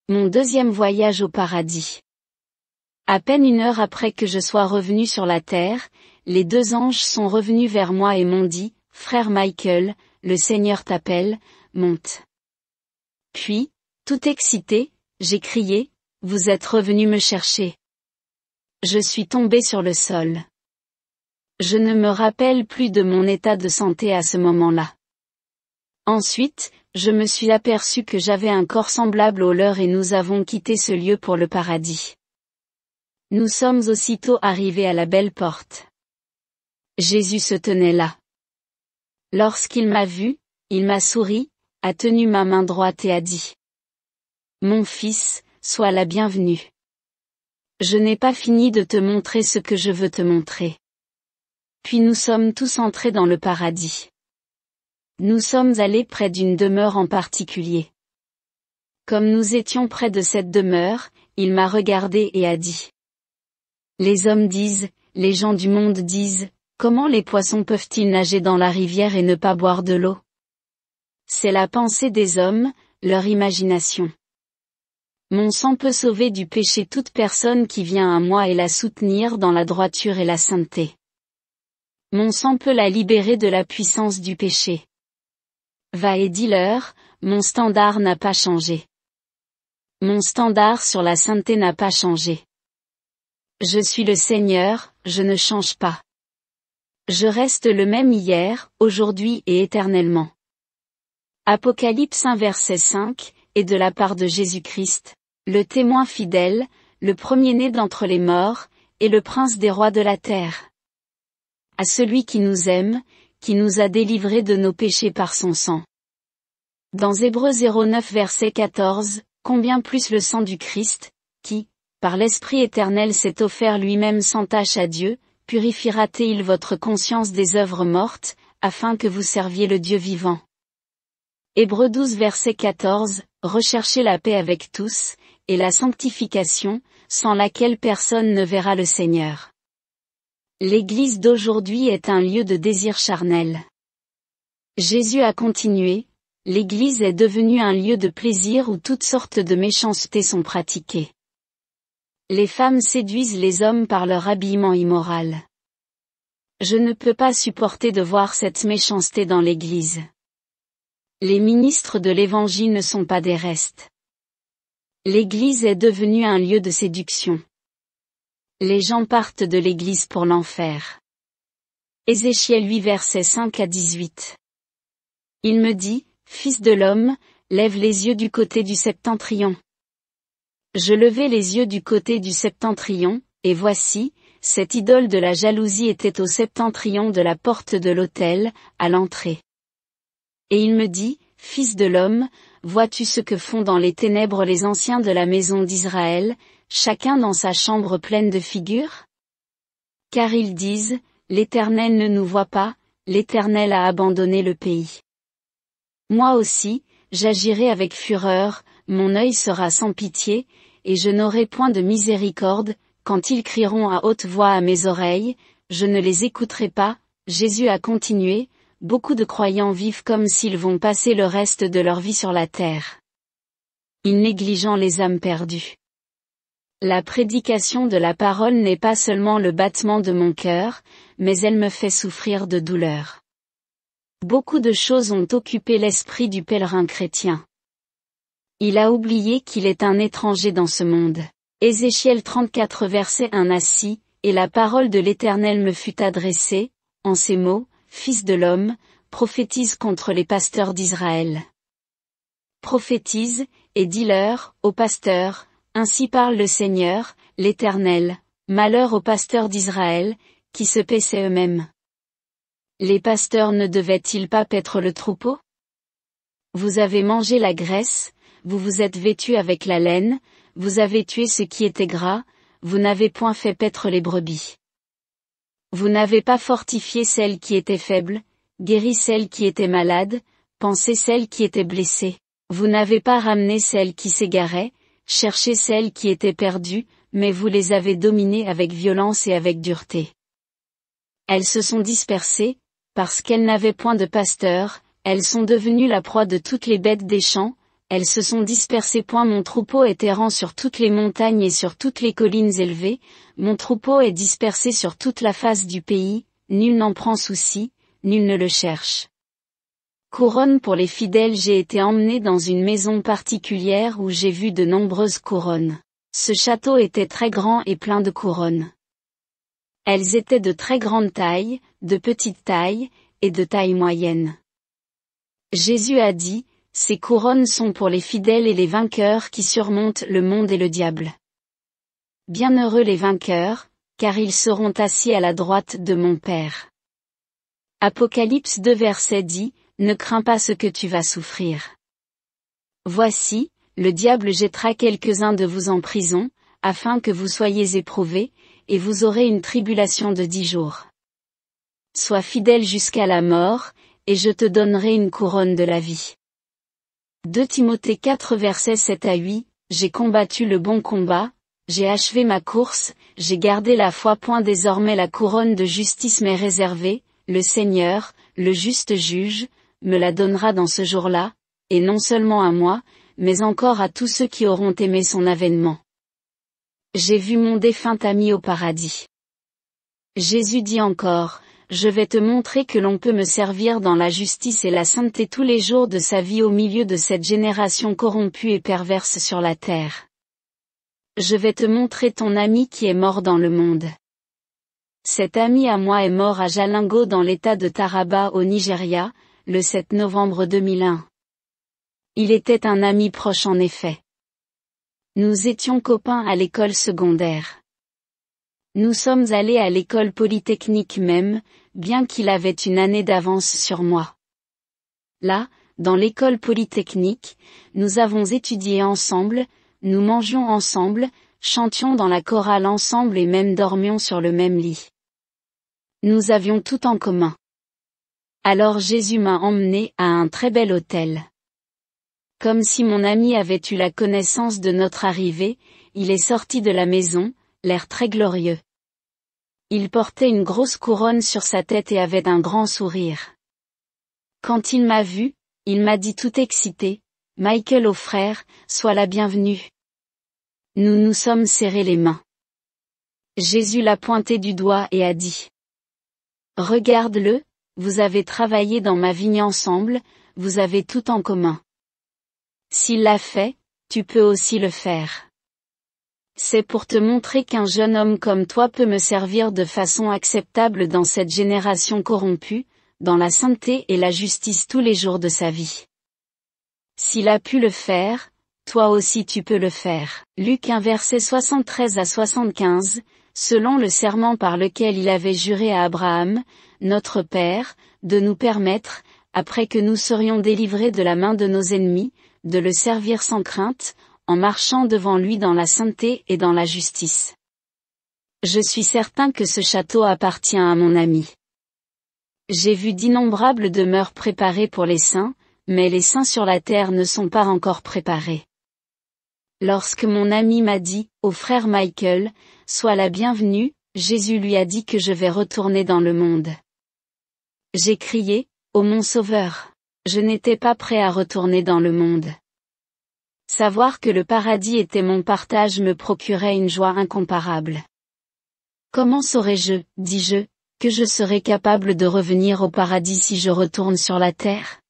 Mon deuxième voyage au paradis. À peine 1 heure après que je sois revenu sur la terre, les 2 anges sont revenus vers moi et m'ont dit, « Frère Michael, le Seigneur t'appelle, monte. » Puis, tout excité, j'ai crié, « Vous êtes revenu me chercher. » Je suis tombé sur le sol. Je ne me rappelle plus de mon état de santé à ce moment-là. Ensuite, je me suis aperçu que j'avais un corps semblable au leur et nous avons quitté ce lieu pour le paradis. Nous sommes aussitôt arrivés à la belle porte. Jésus se tenait là. Lorsqu'il m'a vu, il m'a souri, a tenu ma main droite et a dit: « Mon fils, sois la bienvenue. Je n'ai pas fini de te montrer ce que je veux te montrer. » Puis nous sommes tous entrés dans le paradis. Nous sommes allés près d'une demeure en particulier. Comme nous étions près de cette demeure, il m'a regardé et a dit: « Les hommes disent, les gens du monde disent, comment les poissons peuvent-ils nager dans la rivière et ne pas boire de l'eau? C'est la pensée des hommes, leur imagination. Mon sang peut sauver du péché toute personne qui vient à moi et la soutenir dans la droiture et la sainteté. Mon sang peut la libérer de la puissance du péché. Va et dis-leur, mon standard n'a pas changé. Mon standard sur la sainteté n'a pas changé. Je suis le Seigneur, je ne change pas. Je reste le même hier, aujourd'hui et éternellement. » Apocalypse 1 verset 5, et de la part de Jésus-Christ, le témoin fidèle, le premier-né d'entre les morts, et le prince des rois de la terre. À celui qui nous aime, qui nous a délivrés de nos péchés par son sang. Dans Hébreux 09 verset 14, combien plus le sang du Christ, qui, par l'Esprit éternel s'est offert lui-même sans tache à Dieu, purifiera-t-il votre conscience des œuvres mortes, afin que vous serviez le Dieu vivant. Hébreux 12 verset 14, recherchez la paix avec tous, et la sanctification, sans laquelle personne ne verra le Seigneur. L'Église d'aujourd'hui est un lieu de désir charnel. Jésus a continué, l'Église est devenue un lieu de plaisir où toutes sortes de méchancetés sont pratiquées. Les femmes séduisent les hommes par leur habillement immoral. Je ne peux pas supporter de voir cette méchanceté dans l'Église. Les ministres de l'Évangile ne sont pas des restes. L'Église est devenue un lieu de séduction. Les gens partent de l'Église pour l'enfer. Ézéchiel 8 versets 5 à 18. Il me dit, « Fils de l'homme, lève les yeux du côté du septentrion. » Je levai les yeux du côté du septentrion, et voici, cette idole de la jalousie était au septentrion de la porte de l'autel, à l'entrée. Et il me dit, « Fils de l'homme, vois-tu ce que font dans les ténèbres les anciens de la maison d'Israël, chacun dans sa chambre pleine de figures? Car ils disent, l'Éternel ne nous voit pas, l'Éternel a abandonné le pays. Moi aussi, j'agirai avec fureur, mon œil sera sans pitié, et je n'aurai point de miséricorde, quand ils crieront à haute voix à mes oreilles, je ne les écouterai pas. » Jésus a continué, beaucoup de croyants vivent comme s'ils vont passer le reste de leur vie sur la terre. Ils négligeant les âmes perdues. La prédication de la parole n'est pas seulement le battement de mon cœur, mais elle me fait souffrir de douleur. Beaucoup de choses ont occupé l'esprit du pèlerin chrétien. Il a oublié qu'il est un étranger dans ce monde. Ézéchiel 34 verset 1 à 6, et la parole de l'Éternel me fut adressée, en ces mots, Fils de l'homme, prophétise contre les pasteurs d'Israël. Prophétise, et dis-leur, aux pasteurs, ainsi parle le Seigneur, l'Éternel, malheur aux pasteurs d'Israël, qui se paissaient eux-mêmes. Les pasteurs ne devaient-ils pas paître le troupeau? Vous avez mangé la graisse, vous vous êtes vêtus avec la laine, vous avez tué ce qui était gras, vous n'avez point fait paître les brebis. Vous n'avez pas fortifié celles qui étaient faibles, guéri celles qui étaient malades, pansé celles qui étaient blessées. Vous n'avez pas ramené celles qui s'égaraient, cherché celles qui étaient perdues, mais vous les avez dominées avec violence et avec dureté. Elles se sont dispersées, parce qu'elles n'avaient point de pasteur, elles sont devenues la proie de toutes les bêtes des champs, elles se sont dispersées. Mon troupeau est errant sur toutes les montagnes et sur toutes les collines élevées, mon troupeau est dispersé sur toute la face du pays, nul n'en prend souci, nul ne le cherche. Couronne pour les fidèles. J'ai été emmené dans une maison particulière où j'ai vu de nombreuses couronnes. Ce château était très grand et plein de couronnes. Elles étaient de très grande taille, de petite taille, et de taille moyenne. Jésus a dit, ces couronnes sont pour les fidèles et les vainqueurs qui surmontent le monde et le diable. Bienheureux les vainqueurs, car ils seront assis à la droite de mon Père. Apocalypse 2 verset dit, ne crains pas ce que tu vas souffrir. Voici, le diable jettera quelques-uns de vous en prison, afin que vous soyez éprouvés, et vous aurez une tribulation de 10 jours. Sois fidèle jusqu'à la mort, et je te donnerai une couronne de la vie. 2 Timothée 4 versets 7 à 8, j'ai combattu le bon combat, j'ai achevé ma course, j'ai gardé la foi. Désormais la couronne de justice m'est réservée, le Seigneur, le juste juge, me la donnera dans ce jour-là, et non seulement à moi, mais encore à tous ceux qui auront aimé son avènement. J'ai vu mon défunt ami au paradis. Jésus dit encore, je vais te montrer que l'on peut me servir dans la justice et la sainteté tous les jours de sa vie au milieu de cette génération corrompue et perverse sur la terre. Je vais te montrer ton ami qui est mort dans le monde. Cet ami à moi est mort à Jalingo dans l'état de Taraba au Nigeria, le 7 novembre 2001. Il était un ami proche en effet. Nous étions copains à l'école secondaire. Nous sommes allés à l'école polytechnique même, bien qu'il avait une année d'avance sur moi. Là, dans l'école polytechnique, nous avons étudié ensemble, nous mangions ensemble, chantions dans la chorale ensemble et même dormions sur le même lit. Nous avions tout en commun. Alors Jésus m'a emmené à un très bel hôtel. Comme si mon ami avait eu la connaissance de notre arrivée, il est sorti de la maison, l'air très glorieux. Il portait une grosse couronne sur sa tête et avait un grand sourire. Quand il m'a vu, il m'a dit tout excité, « Michael au frère, sois la bienvenue. » Nous nous sommes serrés les mains. Jésus l'a pointé du doigt et a dit, « Regarde-le, vous avez travaillé dans ma vigne ensemble, vous avez tout en commun. S'il l'a fait, tu peux aussi le faire. C'est pour te montrer qu'un jeune homme comme toi peut me servir de façon acceptable dans cette génération corrompue, dans la sainteté et la justice tous les jours de sa vie. S'il a pu le faire, toi aussi tu peux le faire. » Luc 1 verset 73 à 75, selon le serment par lequel il avait juré à Abraham, notre Père, de nous permettre, après que nous serions délivrés de la main de nos ennemis, de le servir sans crainte, en marchant devant lui dans la sainteté et dans la justice. Je suis certain que ce château appartient à mon ami. J'ai vu d'innombrables demeures préparées pour les saints, mais les saints sur la terre ne sont pas encore préparés. Lorsque mon ami m'a dit, « Ô frère Michael, sois la bienvenue », Jésus lui a dit que je vais retourner dans le monde. J'ai crié, « Ô mon Sauveur !» Je n'étais pas prêt à retourner dans le monde. Savoir que le paradis était mon partage me procurait une joie incomparable. Comment saurais-je, dis-je, que je serais capable de revenir au paradis si je retourne sur la terre?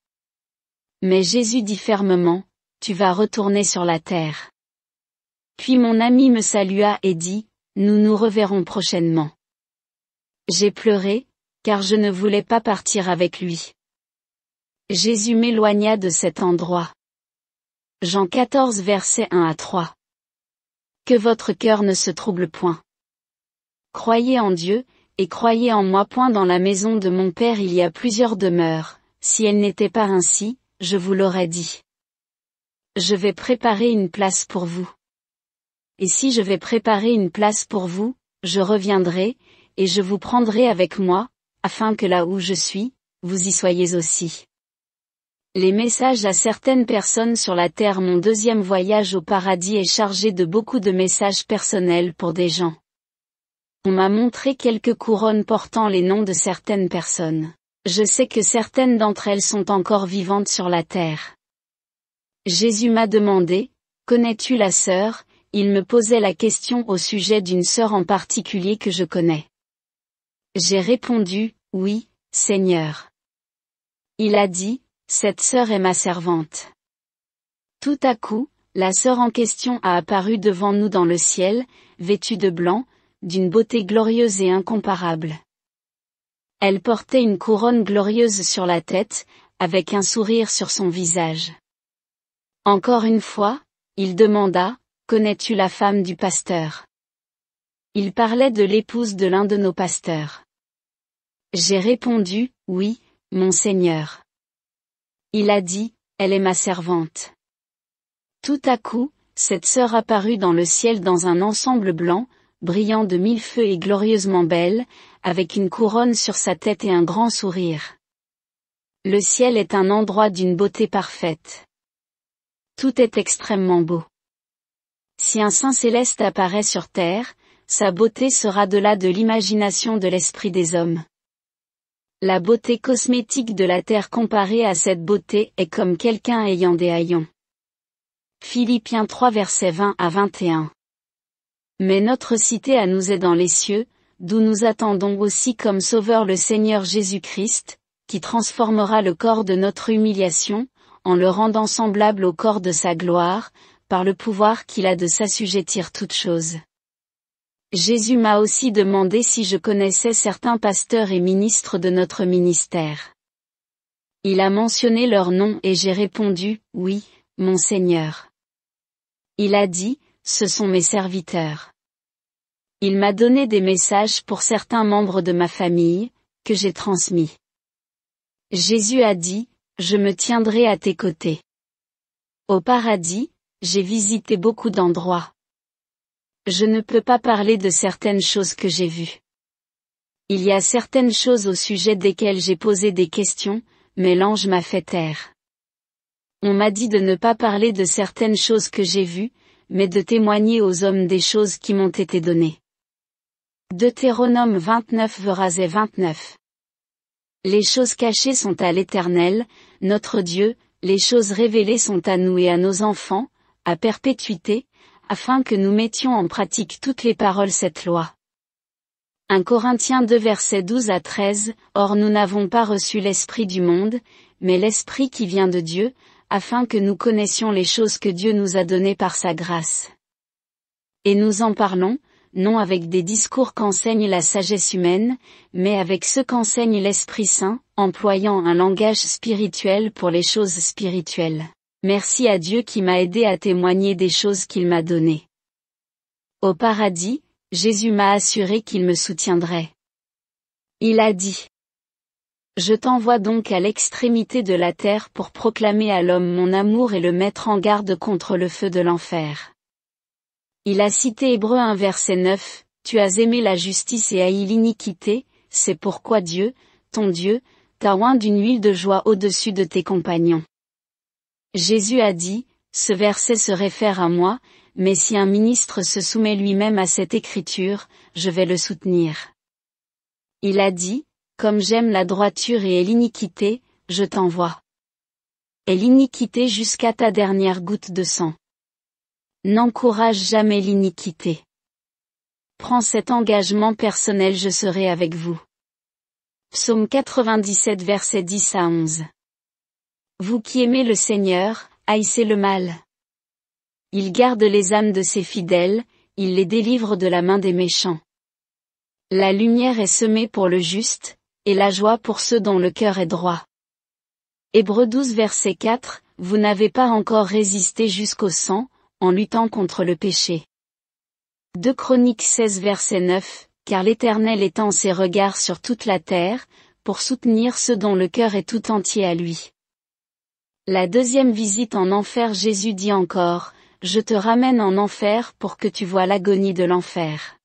Mais Jésus dit fermement, « Tu vas retourner sur la terre. » Puis mon ami me salua et dit, « Nous nous reverrons prochainement. » J'ai pleuré, car je ne voulais pas partir avec lui. Jésus m'éloigna de cet endroit. Jean 14 versets 1 à 3. Que votre cœur ne se trouble point. Croyez en Dieu, et croyez en moi. Dans la maison de mon Père il y a plusieurs demeures, si elles n'étaient pas ainsi, je vous l'aurais dit. Je vais préparer une place pour vous. Et si je vais préparer une place pour vous, je reviendrai, et je vous prendrai avec moi, afin que là où je suis, vous y soyez aussi. Les messages à certaines personnes sur la terre. Mon deuxième voyage au paradis est chargé de beaucoup de messages personnels pour des gens. On m'a montré quelques couronnes portant les noms de certaines personnes. Je sais que certaines d'entre elles sont encore vivantes sur la terre. Jésus m'a demandé, connais-tu la sœur? Il me posait la question au sujet d'une sœur en particulier que je connais. J'ai répondu, oui, Seigneur. Il a dit, cette sœur est ma servante. Tout à coup, la sœur en question a apparu devant nous dans le ciel, vêtue de blanc, d'une beauté glorieuse et incomparable. Elle portait une couronne glorieuse sur la tête, avec un sourire sur son visage. Encore une fois, il demanda, connais-tu la femme du pasteur? Il parlait de l'épouse de l'un de nos pasteurs. J'ai répondu, oui, mon Seigneur. Il a dit, elle est ma servante. Tout à coup, cette sœur apparut dans le ciel dans un ensemble blanc, brillant de mille feux et glorieusement belle, avec une couronne sur sa tête et un grand sourire. Le ciel est un endroit d'une beauté parfaite. Tout est extrêmement beau. Si un saint céleste apparaît sur terre, sa beauté sera de-delà de l'imagination de l'esprit des hommes. La beauté cosmétique de la terre comparée à cette beauté est comme quelqu'un ayant des haillons. Philippiens 3 versets 20 à 21. Mais notre cité à nous est dans les cieux, d'où nous attendons aussi comme Sauveur le Seigneur Jésus-Christ, qui transformera le corps de notre humiliation, en le rendant semblable au corps de sa gloire, par le pouvoir qu'il a de s'assujettir toutes choses. Jésus m'a aussi demandé si je connaissais certains pasteurs et ministres de notre ministère. Il a mentionné leurs noms et j'ai répondu, oui, mon Seigneur. Il a dit, ce sont mes serviteurs. Il m'a donné des messages pour certains membres de ma famille, que j'ai transmis. Jésus a dit, je me tiendrai à tes côtés. Au paradis, j'ai visité beaucoup d'endroits. Je ne peux pas parler de certaines choses que j'ai vues. Il y a certaines choses au sujet desquelles j'ai posé des questions, mais l'ange m'a fait taire. On m'a dit de ne pas parler de certaines choses que j'ai vues, mais de témoigner aux hommes des choses qui m'ont été données. Deutéronome 29 verset 29. Les choses cachées sont à l'Éternel, notre Dieu, les choses révélées sont à nous et à nos enfants, à perpétuité, afin que nous mettions en pratique toutes les paroles cette loi. 1 Corinthiens 2 versets 12 à 13, Or nous n'avons pas reçu l'esprit du monde, mais l'esprit qui vient de Dieu, afin que nous connaissions les choses que Dieu nous a données par sa grâce. Et nous en parlons, non avec des discours qu'enseigne la sagesse humaine, mais avec ceux qu'enseigne l'Esprit Saint, employant un langage spirituel pour les choses spirituelles. Merci à Dieu qui m'a aidé à témoigner des choses qu'il m'a données. Au paradis, Jésus m'a assuré qu'il me soutiendrait. Il a dit: Je t'envoie donc à l'extrémité de la terre pour proclamer à l'homme mon amour et le mettre en garde contre le feu de l'enfer. Il a cité Hébreux 1 verset 9, Tu as aimé la justice et haï l'iniquité, c'est pourquoi Dieu, ton Dieu, t'a oint d'une huile de joie au-dessus de tes compagnons. Jésus a dit, ce verset se réfère à moi, mais si un ministre se soumet lui-même à cette écriture, je vais le soutenir. Il a dit, comme j'aime la droiture et l'iniquité, je t'envoie. Et l'iniquité jusqu'à ta dernière goutte de sang. N'encourage jamais l'iniquité. Prends cet engagement personnel, je serai avec vous. Psaume 97 versets 10 à 11. Vous qui aimez le Seigneur, haïssez le mal. Il garde les âmes de ses fidèles, il les délivre de la main des méchants. La lumière est semée pour le juste, et la joie pour ceux dont le cœur est droit. Hébreux 12 verset 4, Vous n'avez pas encore résisté jusqu'au sang, en luttant contre le péché. 2 Chroniques 16 verset 9, Car l'Éternel étend ses regards sur toute la terre, pour soutenir ceux dont le cœur est tout entier à lui. La deuxième visite en enfer, Jésus dit encore, Je te ramène en enfer pour que tu vois l'agonie de l'enfer.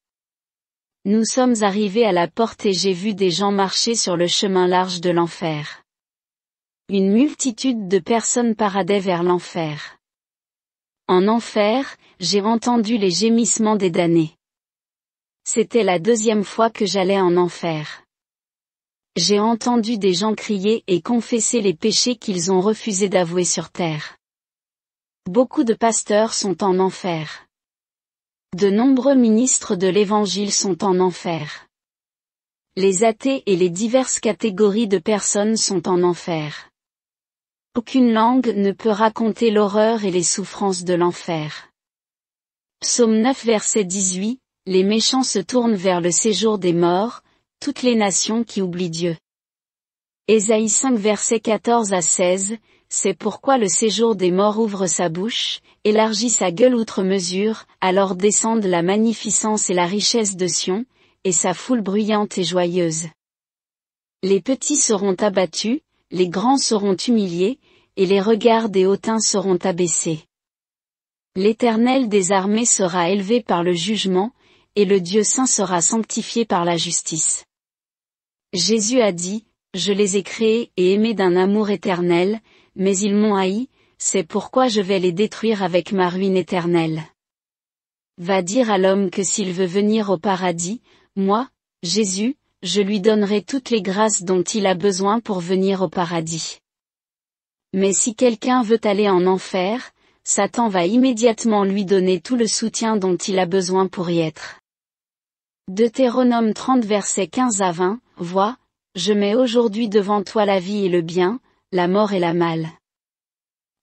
Nous sommes arrivés à la porte et j'ai vu des gens marcher sur le chemin large de l'enfer. Une multitude de personnes paradaient vers l'enfer. En enfer, j'ai entendu les gémissements des damnés. C'était la deuxième fois que j'allais en enfer. J'ai entendu des gens crier et confesser les péchés qu'ils ont refusé d'avouer sur terre. Beaucoup de pasteurs sont en enfer. De nombreux ministres de l'Évangile sont en enfer. Les athées et les diverses catégories de personnes sont en enfer. Aucune langue ne peut raconter l'horreur et les souffrances de l'enfer. Psaume 9 verset 18, les méchants se tournent vers le séjour des morts, toutes les nations qui oublient Dieu. Ésaïe 5 verset 14 à 16, c'est pourquoi le séjour des morts ouvre sa bouche, élargit sa gueule outre mesure, alors descendent la magnificence et la richesse de Sion, et sa foule bruyante et joyeuse. Les petits seront abattus, les grands seront humiliés, et les regards des hautains seront abaissés. L'Éternel des armées sera élevé par le jugement, et le Dieu saint sera sanctifié par la justice. Jésus a dit, je les ai créés et aimés d'un amour éternel, mais ils m'ont haï, c'est pourquoi je vais les détruire avec ma ruine éternelle. Va dire à l'homme que s'il veut venir au paradis, moi, Jésus, je lui donnerai toutes les grâces dont il a besoin pour venir au paradis. Mais si quelqu'un veut aller en enfer, Satan va immédiatement lui donner tout le soutien dont il a besoin pour y être. Deutéronome 30 versets 15 à 20, vois, je mets aujourd'hui devant toi la vie et le bien, la mort et la mal.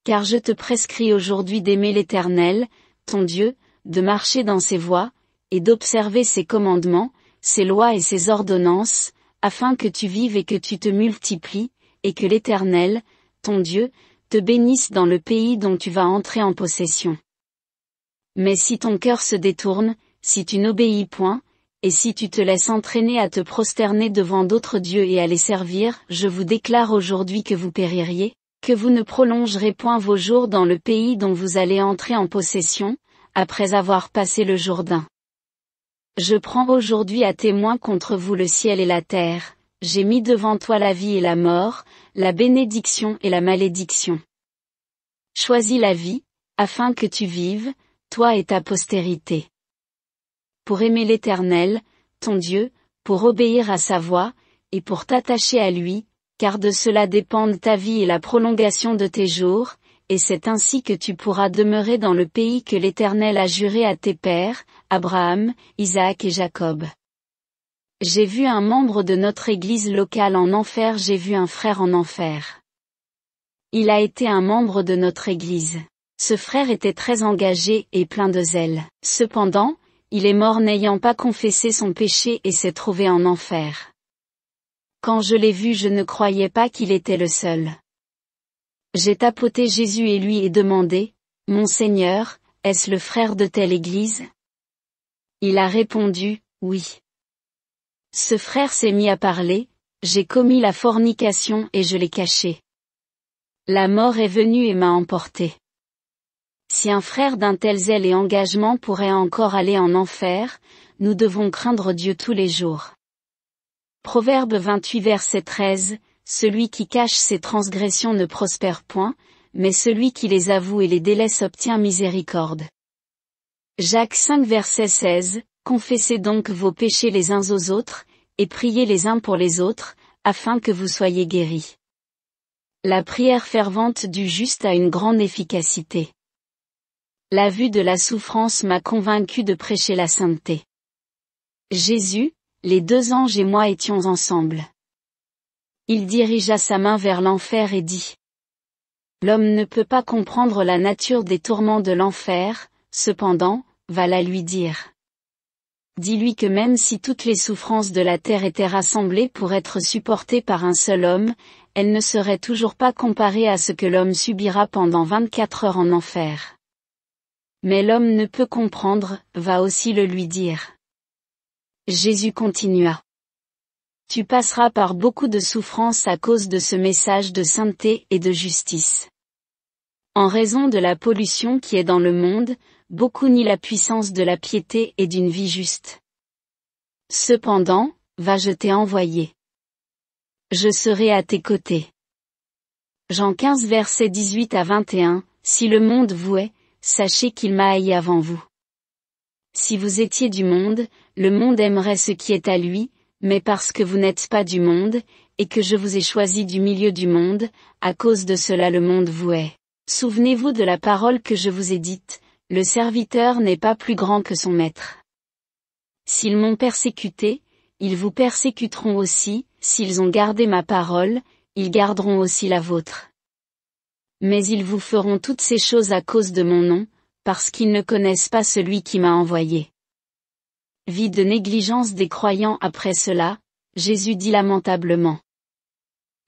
Car je te prescris aujourd'hui d'aimer l'Éternel, ton Dieu, de marcher dans ses voies, et d'observer ses commandements, ses lois et ses ordonnances, afin que tu vives et que tu te multiplies, et que l'Éternel, ton Dieu, te bénisse dans le pays dont tu vas entrer en possession. Mais si ton cœur se détourne, si tu n'obéis point, et si tu te laisses entraîner à te prosterner devant d'autres dieux et à les servir, je vous déclare aujourd'hui que vous péririez, que vous ne prolongerez point vos jours dans le pays dont vous allez entrer en possession, après avoir passé le Jourdain. Je prends aujourd'hui à témoin contre vous le ciel et la terre, j'ai mis devant toi la vie et la mort, la bénédiction et la malédiction. Choisis la vie, afin que tu vives, toi et ta postérité. Pour aimer l'Éternel, ton Dieu, pour obéir à sa voix, et pour t'attacher à lui, car de cela dépendent ta vie et la prolongation de tes jours, et c'est ainsi que tu pourras demeurer dans le pays que l'Éternel a juré à tes pères, Abraham, Isaac et Jacob. J'ai vu un membre de notre église locale en enfer, j'ai vu un frère en enfer. Il a été un membre de notre église. Ce frère était très engagé et plein de zèle. Cependant, il est mort n'ayant pas confessé son péché et s'est trouvé en enfer. Quand je l'ai vu, je ne croyais pas qu'il était le seul. J'ai tapoté Jésus et lui ai demandé, « Mon Seigneur, est-ce le frère de telle église ?» Il a répondu, « Oui. » Ce frère s'est mis à parler, « J'ai commis la fornication et je l'ai caché. La mort est venue et m'a emporté. » Si un frère d'un tel zèle et engagement pourrait encore aller en enfer, nous devons craindre Dieu tous les jours. Proverbe 28 verset 13, celui qui cache ses transgressions ne prospère point, mais celui qui les avoue et les délaisse obtient miséricorde. Jacques 5 verset 16, confessez donc vos péchés les uns aux autres, et priez les uns pour les autres, afin que vous soyez guéris. La prière fervente du juste a une grande efficacité. La vue de la souffrance m'a convaincu de prêcher la sainteté. Jésus, les deux anges et moi étions ensemble. Il dirigea sa main vers l'enfer et dit. L'homme ne peut pas comprendre la nature des tourments de l'enfer, cependant, va la lui dire. Dis-lui que même si toutes les souffrances de la terre étaient rassemblées pour être supportées par un seul homme, elles ne seraient toujours pas comparées à ce que l'homme subira pendant 24 heures en enfer. Mais l'homme ne peut comprendre, va aussi le lui dire. Jésus continua. Tu passeras par beaucoup de souffrances à cause de ce message de sainteté et de justice. En raison de la pollution qui est dans le monde, beaucoup nient la puissance de la piété et d'une vie juste. Cependant, va je t'ai envoyé. Je serai à tes côtés. Jean 15 versets 18 à 21, si le monde vous hait, sachez qu'il m'a haï avant vous. Si vous étiez du monde, le monde aimerait ce qui est à lui, mais parce que vous n'êtes pas du monde, et que je vous ai choisi du milieu du monde, à cause de cela le monde vous hait. Souvenez-vous de la parole que je vous ai dite, le serviteur n'est pas plus grand que son maître. S'ils m'ont persécuté, ils vous persécuteront aussi, s'ils ont gardé ma parole, ils garderont aussi la vôtre. Mais ils vous feront toutes ces choses à cause de mon nom, parce qu'ils ne connaissent pas celui qui m'a envoyé. Vie de négligence des croyants après cela, Jésus dit lamentablement.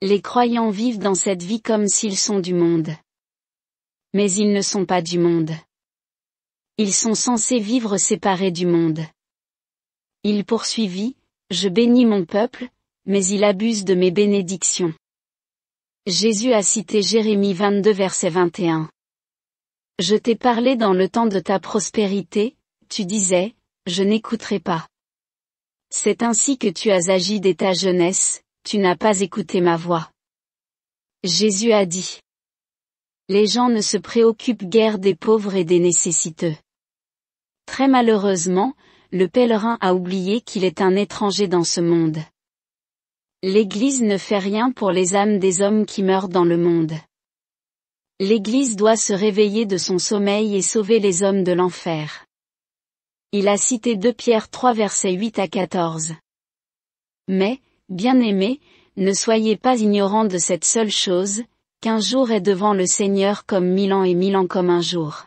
Les croyants vivent dans cette vie comme s'ils sont du monde. Mais ils ne sont pas du monde. Ils sont censés vivre séparés du monde. Il poursuivit, je bénis mon peuple, mais il abuse de mes bénédictions. Jésus a cité Jérémie 22 verset 21. Je t'ai parlé dans le temps de ta prospérité, tu disais, je n'écouterai pas. C'est ainsi que tu as agi dès ta jeunesse, tu n'as pas écouté ma voix. Jésus a dit. Les gens ne se préoccupent guère des pauvres et des nécessiteux. Très malheureusement, le pèlerin a oublié qu'il est un étranger dans ce monde. L'Église ne fait rien pour les âmes des hommes qui meurent dans le monde. L'Église doit se réveiller de son sommeil et sauver les hommes de l'enfer. Il a cité 2 Pierre 3 versets 8 à 14. Mais, bien-aimés, ne soyez pas ignorants de cette seule chose, qu'un jour est devant le Seigneur comme 1000 ans et 1000 ans comme un jour.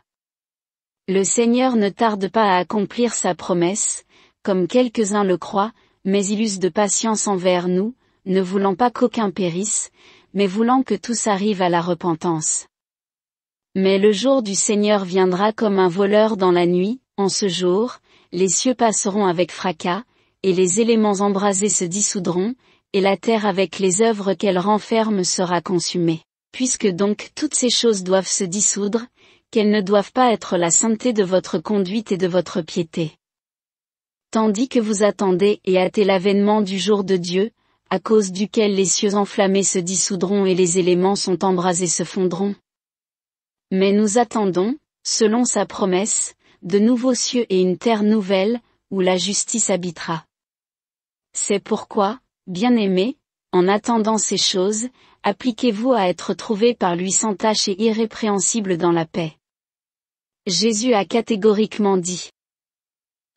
Le Seigneur ne tarde pas à accomplir sa promesse, comme quelques-uns le croient, mais il use de patience envers nous, ne voulant pas qu'aucun périsse, mais voulant que tous arrivent à la repentance. Mais le jour du Seigneur viendra comme un voleur dans la nuit, en ce jour, les cieux passeront avec fracas, et les éléments embrasés se dissoudront, et la terre avec les œuvres qu'elle renferme sera consumée. Puisque donc toutes ces choses doivent se dissoudre, qu'elles ne doivent pas être la sainteté de votre conduite et de votre piété. Tandis que vous attendez et hâtez l'avènement du jour de Dieu, à cause duquel les cieux enflammés se dissoudront et les éléments sont embrasés se fondront. Mais nous attendons, selon sa promesse, de nouveaux cieux et une terre nouvelle, où la justice habitera. C'est pourquoi, bien-aimés, en attendant ces choses, appliquez-vous à être trouvés par lui sans tache et irrépréhensibles dans la paix. Jésus a catégoriquement dit.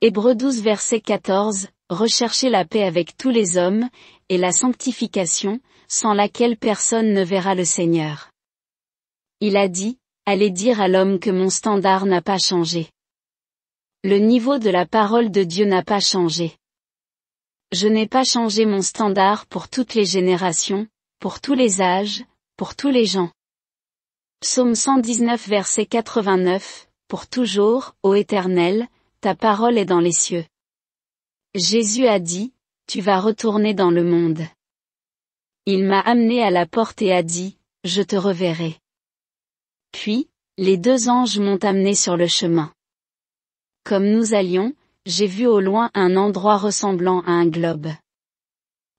Hébreux 12 verset 14, recherchez la paix avec tous les hommes, et la sanctification, sans laquelle personne ne verra le Seigneur. Il a dit, allez dire à l'homme que mon standard n'a pas changé. Le niveau de la parole de Dieu n'a pas changé. Je n'ai pas changé mon standard pour toutes les générations, pour tous les âges, pour tous les gens. Psaume 119 verset 89, pour toujours, ô Éternel, ta parole est dans les cieux. Jésus a dit, tu vas retourner dans le monde. Il m'a amené à la porte et a dit, je te reverrai. Puis, les 2 anges m'ont amené sur le chemin. Comme nous allions, j'ai vu au loin un endroit ressemblant à un globe.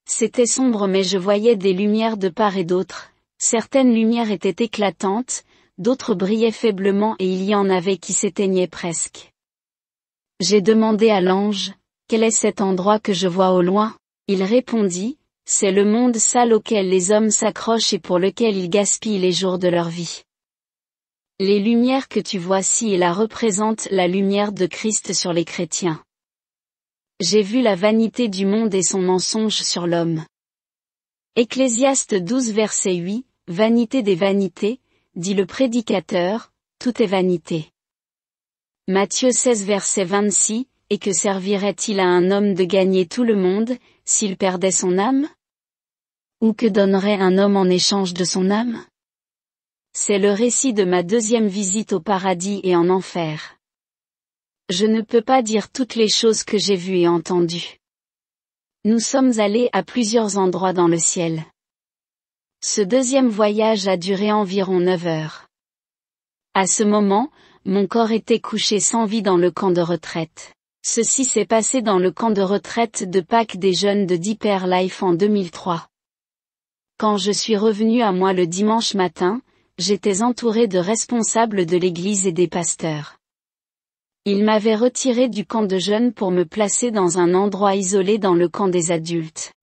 C'était sombre mais je voyais des lumières de part et d'autre, certaines lumières étaient éclatantes, d'autres brillaient faiblement et il y en avait qui s'éteignaient presque. J'ai demandé à l'ange, quel est cet endroit que je vois au loin? Il répondit, c'est le monde sale auquel les hommes s'accrochent et pour lequel ils gaspillent les jours de leur vie. Les lumières que tu vois ci là représentent la lumière de Christ sur les chrétiens. J'ai vu la vanité du monde et son mensonge sur l'homme. Ecclésiaste 12 verset 8, vanité des vanités, dit le prédicateur, tout est vanité. Matthieu 16 verset 26, et que servirait-il à un homme de gagner tout le monde, s'il perdait son âme? Ou que donnerait un homme en échange de son âme? C'est le récit de ma 2e visite au paradis et en enfer. Je ne peux pas dire toutes les choses que j'ai vues et entendues. Nous sommes allés à plusieurs endroits dans le ciel. Ce 2e voyage a duré environ 9 heures. À ce moment, mon corps était couché sans vie dans le camp de retraite. Ceci s'est passé dans le camp de retraite de Pâques des jeunes de Deeper Life en 2003. Quand je suis revenu à moi le dimanche matin, j'étais entouré de responsables de l'église et des pasteurs. Ils m'avaient retiré du camp de jeunes pour me placer dans un endroit isolé dans le camp des adultes.